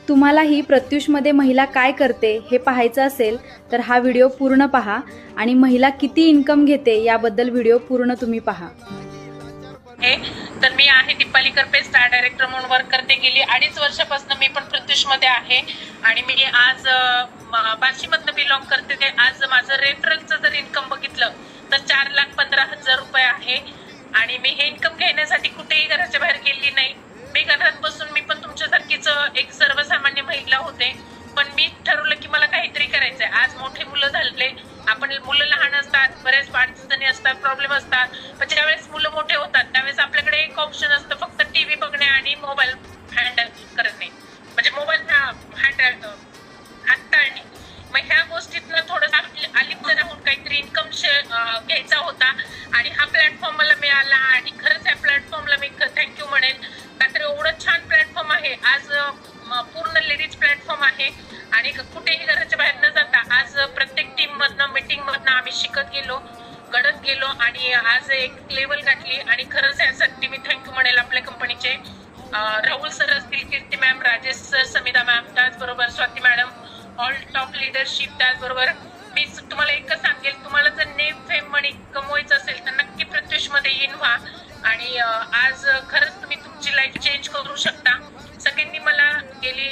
तुम्हालाही प्रत्युषमध्ये महिला काय करते हे पाहायचं असेल तर हा व्हिडिओ पूर्ण पहा आणि महिला किती इन्कम घेते याबद्दल व्हिडिओ पूर्ण तुम्ही पहा. तर मी आहे दीपाली करपे, स्टार डायरेक्टर म्हणून वर्क करते. गेली 2.5 वर्षापासून मी पण प्रत्युषमध्ये आहे आणि मी आज बार्शीमधनं बिलॉंग करते. आज माझं रेफरलचं जर इन्कम बघितलं तर 4,15,000 रुपये आहे आणि मी हे इन्कम घेण्यासाठी कुठेही घराच्या बाहेर गेली नाही. मी घरात बसून मी पण तुमच्यासारखीच एक सर्वसामान्य महिला होते, पण मी ठरवलं की मला काहीतरी करायचंय. आज मोठे मुलं झाले, आपण मुलं लहान असतात, बरेच अडचणी असतात, प्रॉब्लेम असतात, पण ज्यावेळेस मुलं मोठे होतात त्यावेळेस आपल्याकडे एक ऑप्शन असतं, फक्त टीव्ही बघणे आणि मोबाईल हँडल करणे, म्हणजे मोबाईल हाताळणे. मग ह्या गोष्टीतनं थोडंसं अलिप्त राहून काहीतरी इन्कम घ्यायचा होता आणि हा प्लॅटफॉर्म मला मिळाला आणि खरंच या प्लॅटफॉर्मला मी थँक्यू म्हणेन. का तर एवढं छान प्लॅटफॉर्म आहे. आज पूर्ण लेडीज प्लॅटफॉर्म आहे आणि कुठेही घराच्या बाहेर न जाता आज प्रत्येक टीम मधनं मीटिंग मधनं आम्ही शिकत गेलो, घडत गेलो आणि आज एक लेवल गाठली. आणि खरंच यासाठी मी थँक्यू म्हणेल आपल्या कंपनीचे राहुल सर असतील, Kirti ma'am, Rajesh sir, Samita ma'am, त्याचबरोबर Swati madam, all top leadership. त्याचबरोबर मी तुम्हाला एकच सांगेल, तुम्हाला जर नेम फेम मनी कमवायचं असेल तर नक्की प्रत्युषमध्ये इन व्हा आणि आज खरंच तुम्ही तुमची लाईफ चेंज करू शकता. सगळ्यांनी मला गेली